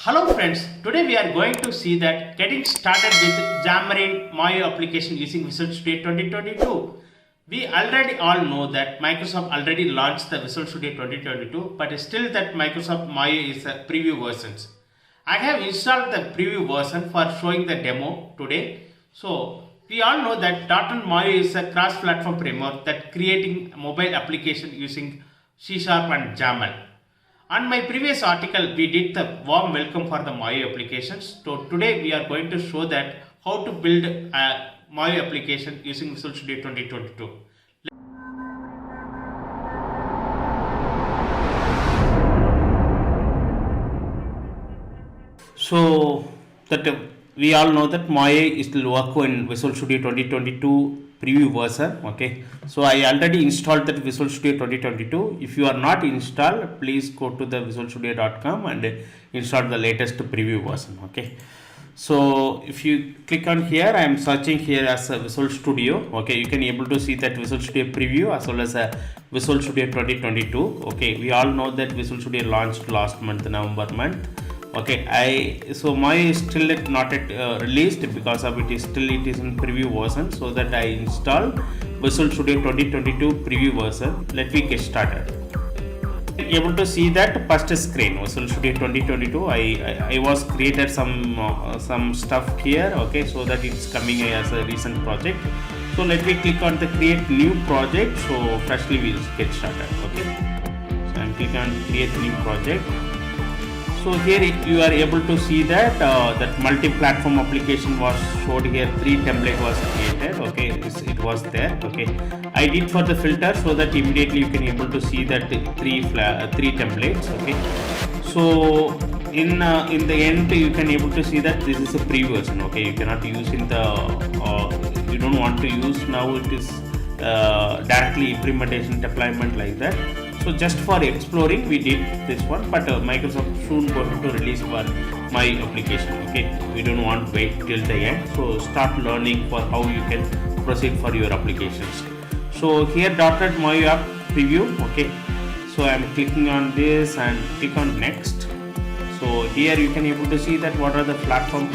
Hello friends, today we are going to see that getting started with Xamarin Mayo application using Visual Studio 2022. We already all know that Microsoft already launched the Visual Studio 2022, but still that Microsoft Mayo is a preview versions. I have installed the preview version for showing the demo today. So we all know that .NET Mayo is a cross-platform framework that creating mobile application using C# and XAML. On my previous article, we did the warm welcome for the Mayo applications. So today we are going to show that how to build a Mayo application using Visual Studio 2022. So that we all know that Mayo is to work in Visual Studio 2022 preview version. Okay, so I already installed that Visual Studio 2022. If you are not installed, please go to the visualstudio.com and install the latest preview version. Okay, so if you click on here, I am searching here as a Visual Studio. Okay, you can able to see that Visual Studio preview as well as a Visual Studio 2022. Okay, we all know that Visual Studio launched last month, November month. Okay, so Mayo is still not yet released because of it is in preview version. So that I install Visual Studio 2022 preview version. Let me get started. Able to see that first screen Visual Studio 2022. I was created some stuff here. Okay, so that it's coming as a recent project. So let me click on the create new project. So firstly we'll get started. Okay, so I'm clicking on create new project. So here you are able to see that that multi-platform application was showed here. 3 template was created. Okay, it was there. Okay, I did for the filter so that immediately you can able to see that three templates. Okay, so in the end you can able to see that this is a preview version. Okay, you cannot use in the you don't want to use now. It is directly implementation deployment like that. So just for exploring we did this one, but Microsoft soon going to release for my application. Okay, we don't want to wait till the end, so start learning for how you can proceed for your applications. So here .NET Mayo app preview. Okay, so I am clicking on this and click on next. So here you can able to see that what are the platform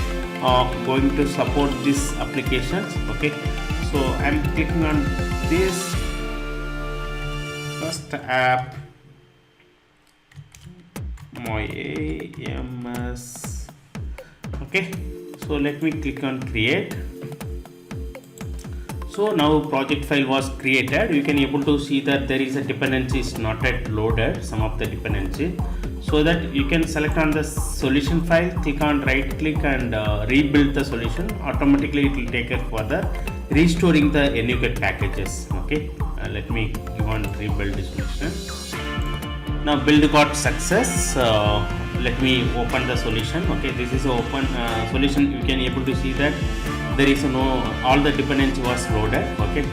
going to support these applications. Okay, so I am clicking on this first app Mayo AMS. Okay, so let me click on create. So now project file was created. You can able to see that there is a dependency is not yet loaded, some of the dependency, so that you can select on the solution file, click on right click and rebuild the solution. Automatically it will take it further restoring the NuGet packages. Okay, let me give on rebuild the solution. Now build got success. Let me open the solution. Okay, this is open solution. You can able to see that there is all the dependency was loaded. Okay,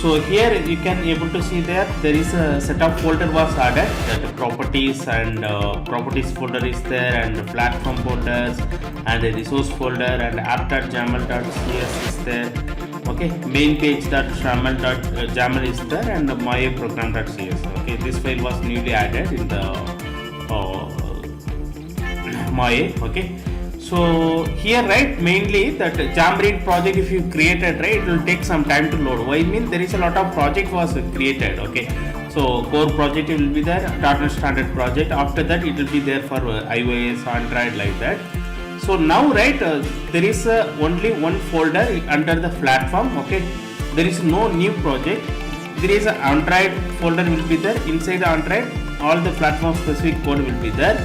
so here you can able to see that there is a setup folder was added, that properties and properties folder is there, and the platform folders and the resource folder and app.xaml.cs is there. Okay, main page.xaml is there, and the Mayo program.cs. Okay, this file was newly added in the Mayo. Okay, so here right, mainly that Xamarin project if you created, right, it will take some time to load. Why? I mean there is a lot of project was created. Okay, so core project will be there, .NET standard project. After that it will be there for iOS, Android like that. So now right, there is only one folder under the platform. Okay, there is no new project. There is an Android folder will be there. Inside the Android all the platform specific code will be there.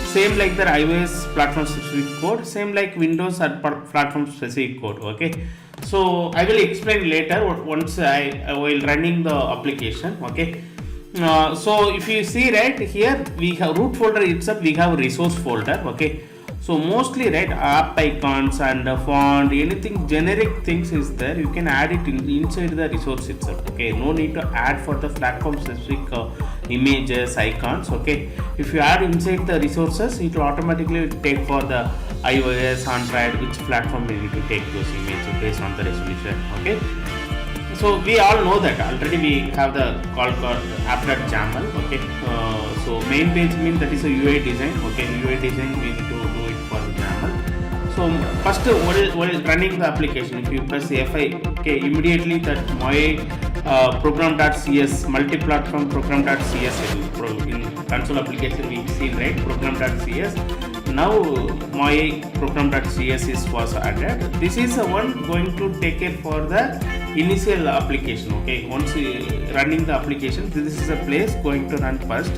Same like the iOS platform specific code, same like Windows and platform specific code. Okay, so I will explain later once while running the application. Okay, so if you see right here, we have root folder itself, we have resource folder. Okay, so mostly right, app icons and font, anything generic things is there, you can add it inside the resource itself. Okay, no need to add for the platform specific images, icons. Okay, if you add inside the resources, it will automatically take for the iOS, Android, which platform we need to take those images based on the resolution. Okay, so we all know that already we have the call called app.xaml. Okay, so main page means that is a UI design. Okay, UI design we need to do So first while running the application, if you press F5, okay, immediately that MOA program.cs multi-platform program.cs in console application we seen, right? Program.cs. Now MOA program.cs was added. This is the one going to take care for the initial application. Okay, once running the application, this is a place going to run first.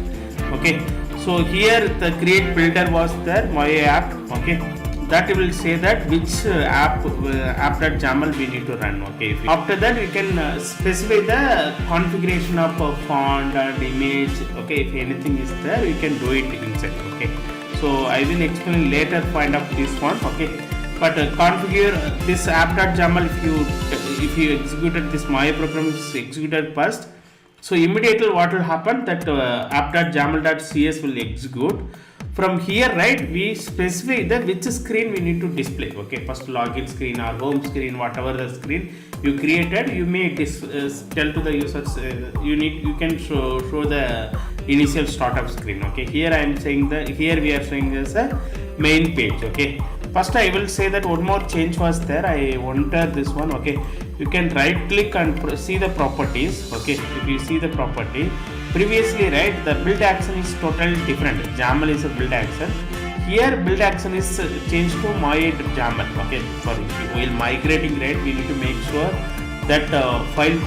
Okay, so here the create builder was there, MOA app. Okay, that will say that which app.yaml we need to run. Okay, after that we can specify the configuration of font and image. Okay, if anything is there, we can do it inside. Okay, so I will explain later point of this one. Okay, but configure this app.yaml. If you executed this MOA program is executed first, so immediately what will happen, that app.yaml.cs will execute. From here, right, we specify the which screen we need to display. Okay, first login screen or home screen, whatever the screen you created, you may tell to the users you can show the initial startup screen. Okay, here I am saying here we are showing as a main page. Okay, first I will say that one more change was there. I enter this one. Okay, you can right click and see the properties. Okay, if you see the property, previously, right, the build action is totally different. YAML is a build action. Here build action is changed to MOA.yaml. Okay, while migrating, right, we need to make sure that file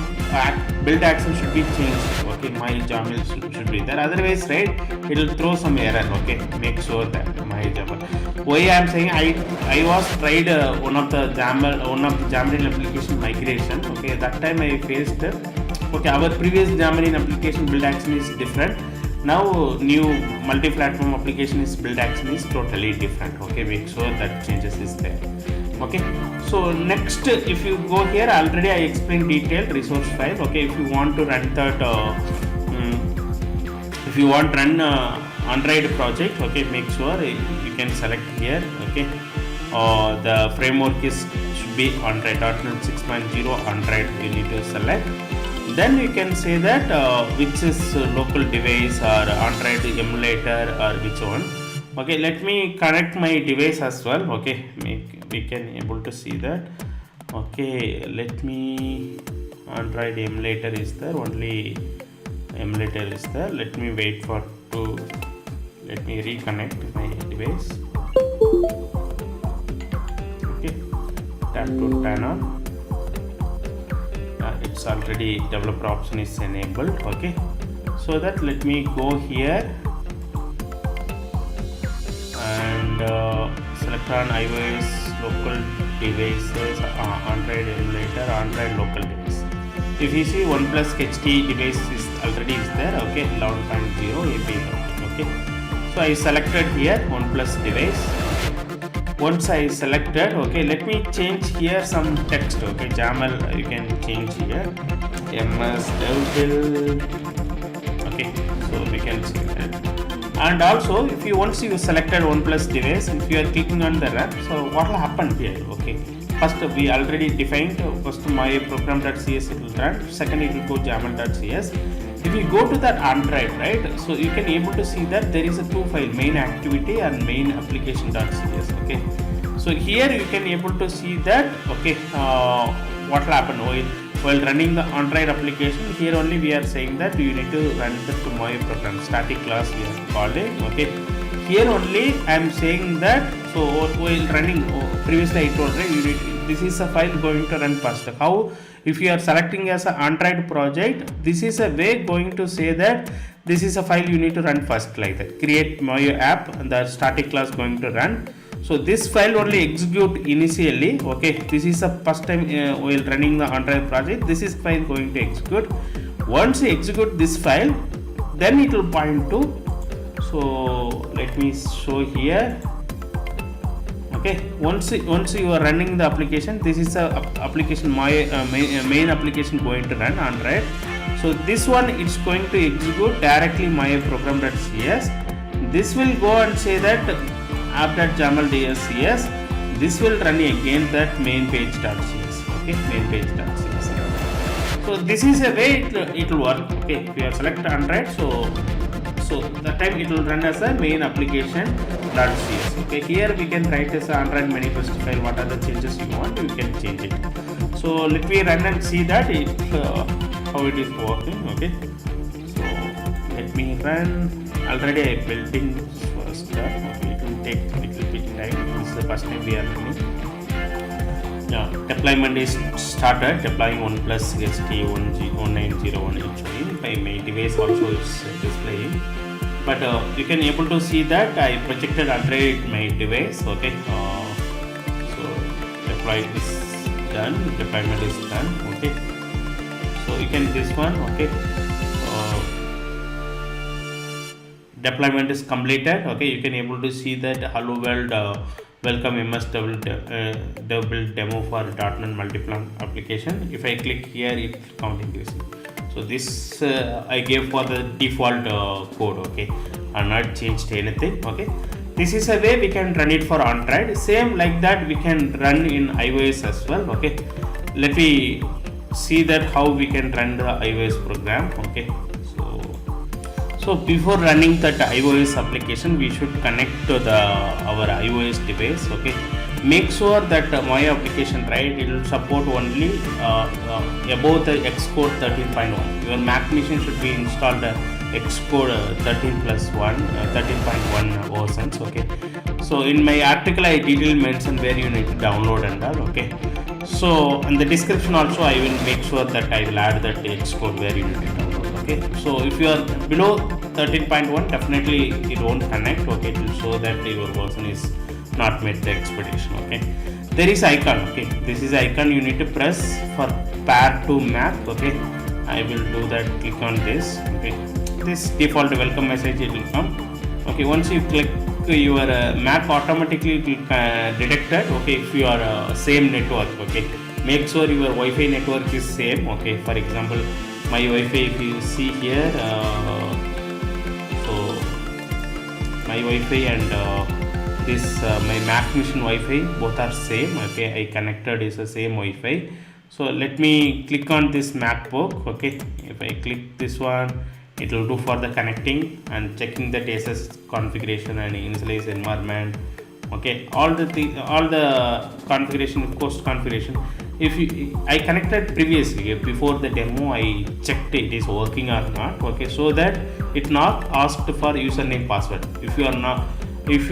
build action should be changed. Okay, MOA.yaml should be there. Otherwise, right, it will throw some error. Okay, make sure that MOA.yaml. Why I am saying, I was tried one of the Xamarin application migration. Okay, that time I faced. Okay, our previous Xamarin application build action is different. Now new multi-platform application is build action is totally different. Okay, make sure that changes is there. Okay, so next, if you go here, already I explained detailed resource file. Okay, if you want to run that, if you want run Android project, okay, make sure you can select here. Okay, the framework should be Android .NET 6.0 Android. You need to select. Then you can say that which is local device or Android emulator or which one. Okay, let me connect my device as well. Okay, we can able to see that. Okay, let me, Android emulator is there, only emulator is there. Let me wait for let me reconnect my device. Okay, tap to turn on. It's already developer option is enabled. Okay, so that let me go here and select on iOS local devices, Android emulator, Android local device. If you see OnePlus HT device is already there. Okay, 11.0 API. Okay, so I selected here OnePlus device. Once I selected, okay, let me change here some text. Okay, YAML you can change here, MS Devil. Okay, so we can see that. And also, if you once you selected OnePlus device, if you are clicking on the run, so what will happen here? Okay, first we already defined first my program.cs it will run. Second it will go YAML.cs. If you go to that Android, right, so you can able to see that there is a two file, main activity and main application.cs. Okay, so here you can able to see that. Okay, what will happen while running the Android application. Here only we are saying that you need to run the MOA program static class we are calling. Okay, here only I am saying that. So while running, previously I told, right, this is a file going to run first. How? If you are selecting as an Android project, this is a way going to say that this is a file you need to run first, like that. Create MOA app and the static class going to run. So this file only execute initially. Okay, this is the first time while running the Android project. This is file going to execute. Once you execute this file, then it will point to. So let me show here. Okay, once you are running the application, this is a application main application going to run Android. So this one it's going to execute directly MOA program.cs. This will go and say that app.yaml.cs. This will run again that main page.cs. Okay, main page.cs. So this is a way it will work. Okay, if you are select Android, So that time it will run as a main application.cs. Okay, here we can write as Android manifest file. What are the changes you want? You can change it. So let me run and see that how it is working. Okay, so let me run. Already I built in first. Okay, it will take a little bit time. This is the first time we are running. Yeah, deployment is started. Deploying OnePlus ST1901 actually. By my device also is displaying. But you can able to see that I projected Android my device. Okay, so deploy is done. Deployment is done. Okay, so you can this one. Okay, deployment is completed. Okay, you can able to see that Hello World. Welcome MS double demo for .NET Multiplan application. If I click here, it count increasing. So this I gave for the default code. Okay, I not changed anything. Okay, this is a way we can run it for Android. Same like that we can run in iOS as well. Okay, let me see that how we can run the iOS program. Okay, so before running that iOS application, we should connect to our iOS device. Okay, make sure that my application, right, it will support only above the Xcode 13.1. Your Mac machine should be installed Xcode 13.1 versions. Okay, so in my article I detail mention where you need to download and all. Okay, so in the description also I will make sure that I will add that Xcode where you need to download. Okay, so if you are below 13.1, definitely it won't connect. Okay, it will show that your version is not met the expectation. Okay, there is icon. Okay, this is icon you need to press for pair to Mac. Okay, I will do that. Click on this. Okay, this default welcome message it will come. Okay, once you click your Mac, automatically it will detect that. Okay, if you are same network. Okay, make sure your Wi-Fi network is same. Okay, for example, my Wi-Fi, if you see here, so my Wi-Fi and this my Mac machine Wi-Fi both are same. Okay, I connected is the same Wi-Fi. So let me click on this MacBook. Okay, if I click this one, it will do for the connecting and checking the SS configuration and initialize environment. Okay, all the configuration, cost configuration. If I connected previously before the demo, I checked it is working or not. Okay, so that it not asked for username password. If you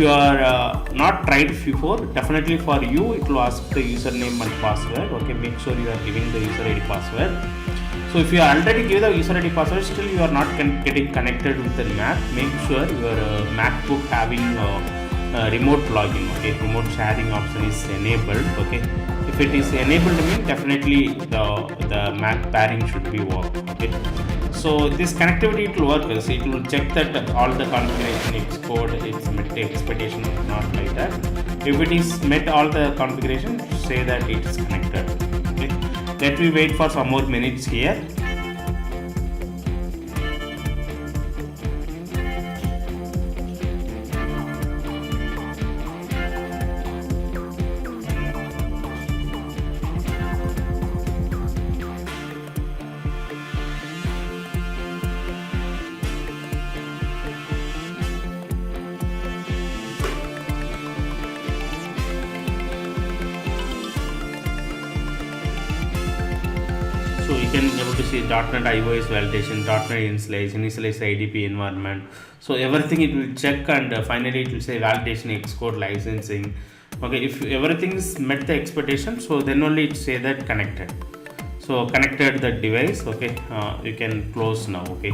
are not tried before, definitely for you it will ask the username and password. Okay, make sure you are giving the user ID password. So if you already give the user ID password, still you are not getting connected with the Mac, make sure your MacBook having remote login. Okay, remote sharing option is enabled. Okay, if it is enabled, means definitely the Mac pairing should be work. Okay, so this connectivity it will work. So it will check that all the configuration Xcode it's met the expectation or not, like that. If it is met all the configuration, say that it is connected. Okay, let me wait for some more minutes here. So you can able to see .NET iOS validation, .NET initialize IDP environment. So everything it will check, and finally it will say validation Xcode licensing. Okay, if everything is met the expectation, so then only it say that connected. So connected the device. Okay, you can close now. Okay,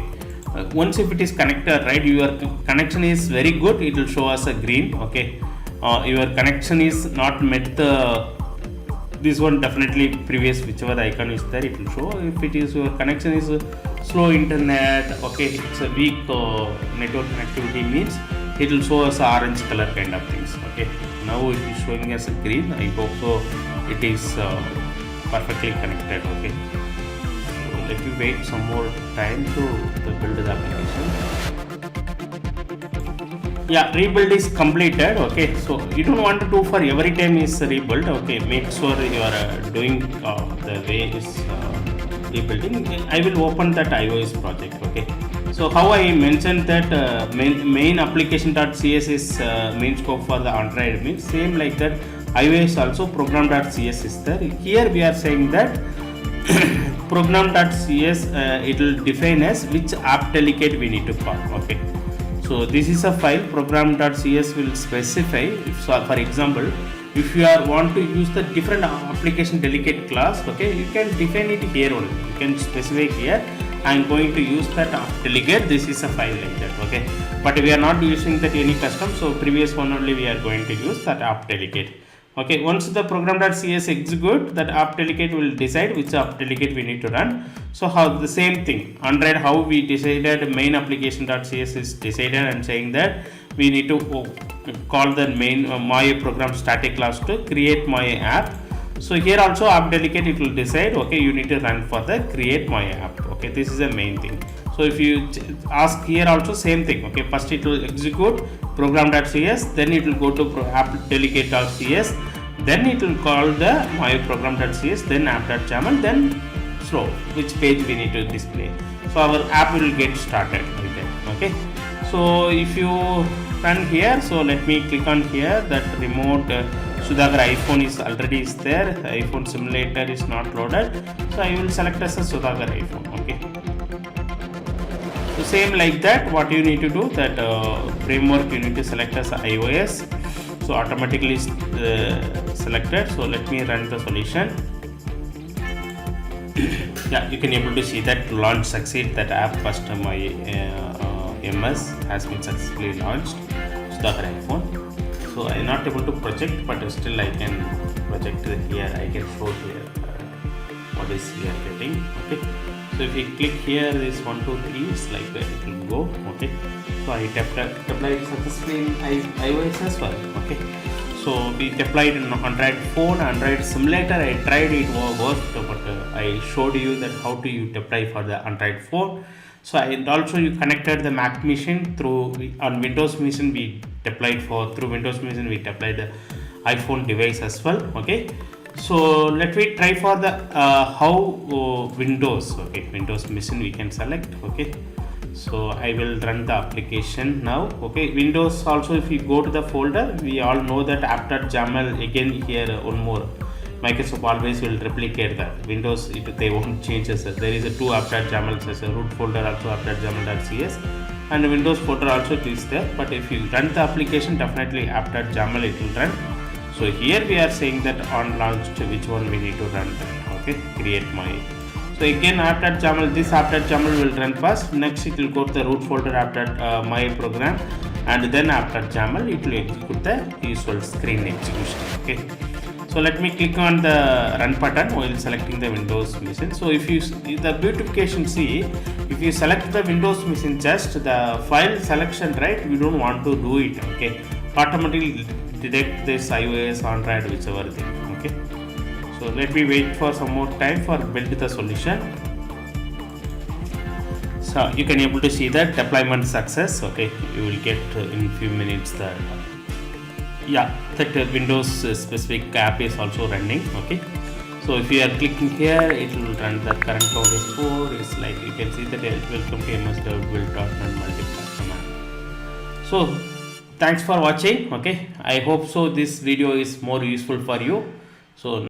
once if it is connected, right, your connection is very good, it will show us a green. Okay, your connection is not met the this one, definitely previous whichever the icon is there it will show. If it is your connection is slow internet, okay, it's a weak network connectivity, means it will show us orange color kind of things. Okay, now it is showing us a green. I hope so it is perfectly connected. Okay, so let me wait some more time to build the application. Yeah, rebuild is completed. Okay, so you don't want to do for every time is rebuild. Okay, make sure you are doing the way is rebuilding. I will open that iOS project. Okay, So how I mentioned that main application.cs is main scope for the Android means same like that iOS also program.cs is there. Here we are saying that program.cs it will define as which app delegate we need to call. Okay, so this is a file program.cs will specify if, so for example, if you are want to use the different application delegate class, okay, you can define it here only. You can specify here I am going to use that app delegate. This is a file like that. Okay, but we are not using that any custom, so previous one only we are going to use that app delegate. Okay, once the program.cs execute, that app delegate will decide which app delegate we need to run. So how the same thing Android, how we decided main application.cs is decided and saying that we need to call the main my program static class to create my app. So here also app delegate it will decide, okay, you need to run for the create my app. Okay, this is the main thing. So if you ask here also same thing. Okay, first it will execute program.cs, then it will go to app delegate.cs, then it will call the my program.cs, then app.xaml, then slow which page we need to display. So our app will get started with that. Okay, so if you run here, so let me click on here that remote Sudhakar iPhone is already is there, iPhone simulator is not loaded, so I will select as a Sudhakar iPhone. Okay, so same like that what you need to do, that framework you need to select as iOS, so automatically selected. So let me run the solution. Yeah, you can able to see that launch succeed, that app first my MS has been successfully launched, Sudhakar iPhone. So I am not able to project, but still I can project here. I can show here what is we are getting. Okay, so if you click here, this 1 2 3 it's like that it will go. Okay, so I deployed successfully in iOS as well. Okay, so we deployed in Android phone, Android simulator. I tried it worked, but I showed you that how to you deploy for the Android phone. So and also you connected the Mac machine through on Windows machine. We deployed through Windows machine. We deployed the iPhone device as well. Okay, so let me try for the how Windows. Okay, Windows machine we can select. Okay, so I will run the application now. Okay, Windows also if you go to the folder, we all know that app.xaml again here one more. Microsoft always will replicate that. Windows they won't change it. There is a two app.xaml as a root folder, also app.xaml.cs, and Windows folder also it is there. But if you run the application, definitely app.xaml it will run. So here we are saying that on launched which one we need to run. Okay, create my. So again app.xaml, this app.xaml will run first. Next it will go to the root folder my program, and then app.xaml it will execute the usual screen execution. Okay. So let me click on the run button while selecting the Windows machine. So if you the beautification, see, if you select the Windows machine, just the file selection, right, we don't want to do it. Okay, automatically detect this iOS, Android, whichever thing. Okay, so let me wait for some more time for build the solution. So you can able to see that deployment success. Okay, you will get in few minutes that. Yeah, that Windows specific app is also running. Okay, so if you are clicking here, it will run. The current count is 4. It's like you can see that welcome to MS.build.run multi-platform app. So thanks for watching. Okay, I hope so this video is more useful for you. So